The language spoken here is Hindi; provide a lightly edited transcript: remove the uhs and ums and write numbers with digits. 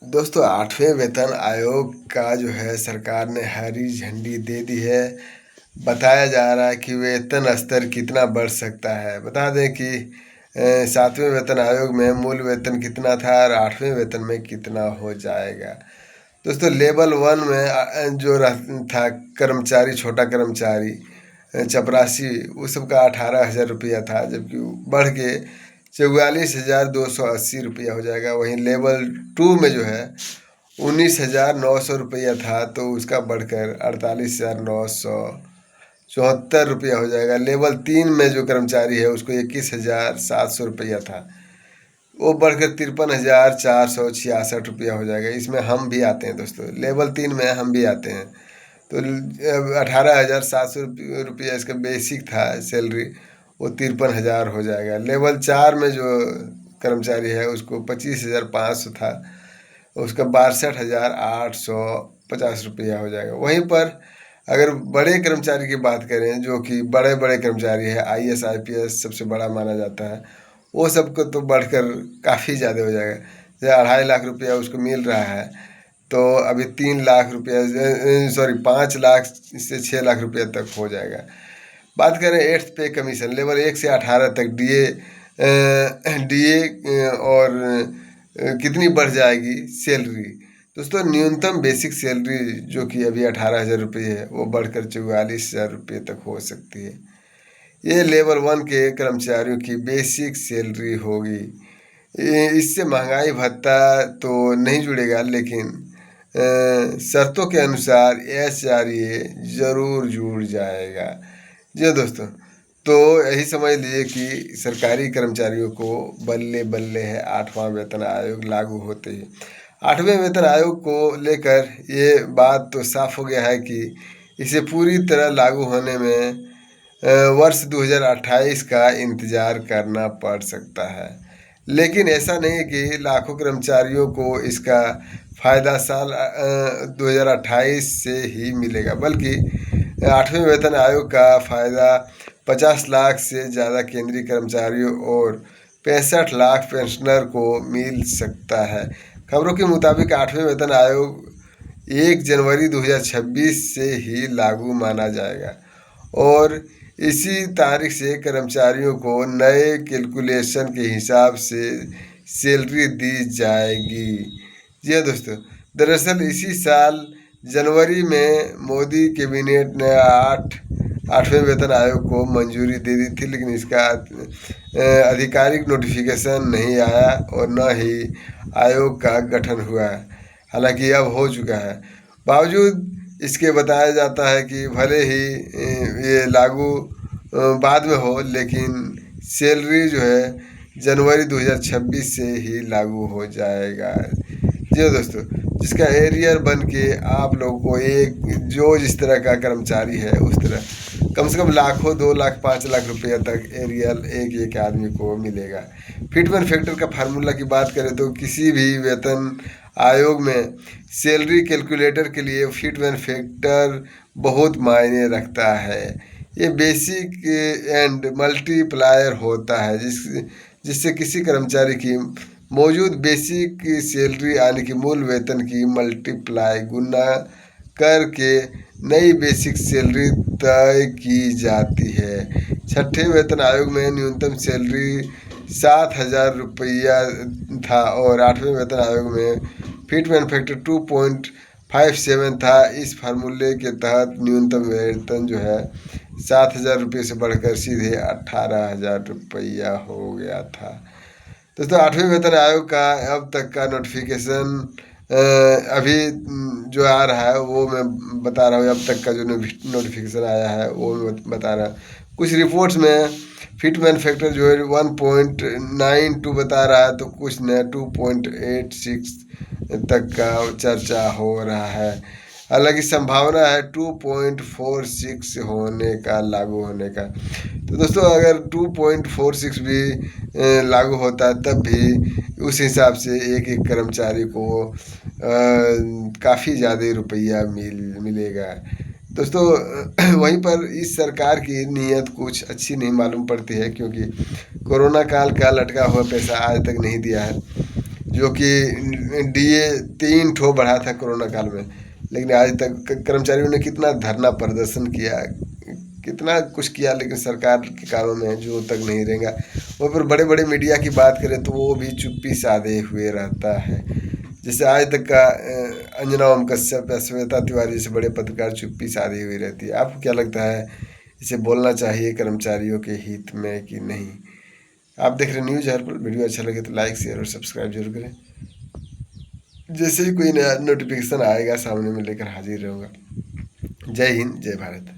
दोस्तों 8वें वेतन आयोग का जो है सरकार ने हरी झंडी दे दी है। बताया जा रहा है कि वेतन स्तर कितना बढ़ सकता है। बता दें कि 7वें वेतन आयोग में मूल वेतन कितना था और 8वें वेतन में कितना हो जाएगा। दोस्तों लेवल 1 में जो था कर्मचारी, छोटा कर्मचारी चपरासी, उस सब का 18,000 रुपया था, जबकि बढ़ के 44,280 रुपया हो जाएगा। वहीं लेवल 2 में जो है 19,900 रुपया था, तो उसका बढ़कर 48,974 रुपया हो जाएगा। लेवल 3 में जो कर्मचारी है उसको 21,700 रुपया था, वो बढ़कर 53,466 रुपया हो जाएगा। इसमें हम भी आते हैं दोस्तों, लेवल 3 में हम भी आते हैं। तो 18,700 रुपया इसका बेसिक था सैलरी, वो 53,000 हो जाएगा। लेवल 4 में जो कर्मचारी है उसको 25,500 था, उसका 62,850 रुपया हो जाएगा। वहीं पर अगर बड़े कर्मचारी की बात करें, जो कि बड़े बड़े कर्मचारी है, IAS IPS सबसे बड़ा माना जाता है, वो सबको तो बढ़कर काफ़ी ज़्यादा हो जाएगा। जैसे 2.5 लाख रुपया उसको मिल रहा है, तो अभी 3 लाख रुपया, सॉरी 5 लाख से 6 लाख रुपया तक हो जाएगा। बात करें 8th पे कमीशन, लेवल 1 से 18 तक DA और कितनी बढ़ जाएगी सैलरी। दोस्तों न्यूनतम बेसिक सैलरी जो कि अभी 18,000 रुपये है, वो बढ़कर 44,000 रुपये तक हो सकती है। ये लेवल 1 के कर्मचारियों की बेसिक सैलरी होगी। इससे महंगाई भत्ता तो नहीं जुड़ेगा, लेकिन शर्तों के अनुसार SRA ज़रूर जुड़ जाएगा। जी दोस्तों, तो यही समझ लीजिए कि सरकारी कर्मचारियों को बल्ले बल्ले है 8वां वेतन आयोग लागू होते ही। 8वें वेतन आयोग को लेकर ये बात तो साफ हो गया है कि इसे पूरी तरह लागू होने में वर्ष 2028 का इंतज़ार करना पड़ सकता है। लेकिन ऐसा नहीं है कि लाखों कर्मचारियों को इसका फ़ायदा साल 2028 से ही मिलेगा, बल्कि 8वें वेतन आयोग का फ़ायदा 50 लाख से ज़्यादा केंद्रीय कर्मचारियों और 65 लाख पेंशनर को मिल सकता है। खबरों के मुताबिक 8वें वेतन आयोग 1 जनवरी 2026 से ही लागू माना जाएगा और इसी तारीख से कर्मचारियों को नए कैलकुलेशन के हिसाब से सैलरी दी जाएगी। जी हाँ दोस्तों, दरअसल इसी साल जनवरी में मोदी कैबिनेट ने 8वें वेतन आयोग को मंजूरी दे दी थी, लेकिन इसका आधिकारिक नोटिफिकेशन नहीं आया और न ही आयोग का गठन हुआ है। हालांकि अब हो चुका है। बावजूद इसके बताया जाता है कि भले ही ये लागू बाद में हो, लेकिन सैलरी जो है जनवरी 2026 से ही लागू हो जाएगा। जी हाँ दोस्तों, जिसका एरियर बन के आप लोगों को एक जो जिस तरह का कर्मचारी है उस तरह कम से कम लाखों, 2 लाख 5 लाख रुपया तक एरियल एक एक आदमी को मिलेगा। फिटमेन फैक्टर का फार्मूला की बात करें तो किसी भी वेतन आयोग में सैलरी कैलकुलेटर के लिए फिटमेन फैक्टर बहुत मायने रखता है। ये बेसिक एंड मल्टीप्लायर होता है, जिससे किसी कर्मचारी की मौजूद बेसिक सैलरी यानी कि मूल वेतन की मल्टीप्लाई गुना करके नई बेसिक सैलरी तय की जाती है। 6ठे वेतन आयोग में न्यूनतम सैलरी 7,000 रुपया था और 8वें वेतन आयोग में फिटमेन फैक्टर 2.57 था। इस फार्मूले के तहत न्यूनतम वेतन जो है 7,000 रुपये से बढ़कर सीधे 18,000 रुपया हो गया था। दोस्तों 8वें वेतन आयोग का अब तक का नोटिफिकेशन अभी जो आ रहा है वो मैं बता रहा हूँ। अब तक का जो नोटिफिकेशन आया है वो मैं बता रहा हूँ। कुछ रिपोर्ट्स में फिटमेन फैक्टर जो है 1.92 बता रहा है, तो कुछ ने 2.86 तक का चर्चा हो रहा है। हालांकि संभावना है 2.46 होने का, लागू होने का। तो दोस्तों अगर 2.46 भी लागू होता है तब भी उस हिसाब से एक एक कर्मचारी को काफ़ी ज़्यादा रुपया मिलेगा। दोस्तों वहीं पर इस सरकार की नीयत कुछ अच्छी नहीं मालूम पड़ती है, क्योंकि कोरोना काल का लटका हुआ पैसा आज तक नहीं दिया है। जो कि डीए 3 ठो बढ़ा था कोरोना काल में, लेकिन आज तक कर्मचारियों ने कितना धरना प्रदर्शन किया, कितना कुछ किया, लेकिन सरकार के कानों में जो तक नहीं रहेगा। वो पर बड़े बड़े मीडिया की बात करें तो वो भी चुप्पी साधे हुए रहता है। जैसे आज तक का अंजना ओम कश्यप या श्वेता तिवारी जैसे बड़े पत्रकार चुप्पी साधी हुई रहती है। आपको क्या लगता है, इसे बोलना चाहिए कर्मचारियों के हित में कि नहीं? आप देख रहे न्यूज़ हर्पल। वीडियो अच्छा लगे तो लाइक शेयर और सब्सक्राइब जरूर करें। जैसे ही कोई नया नोटिफिकेशन आएगा सामने में लेकर हाजिर रहूँगा। जय हिंद, जय भारत।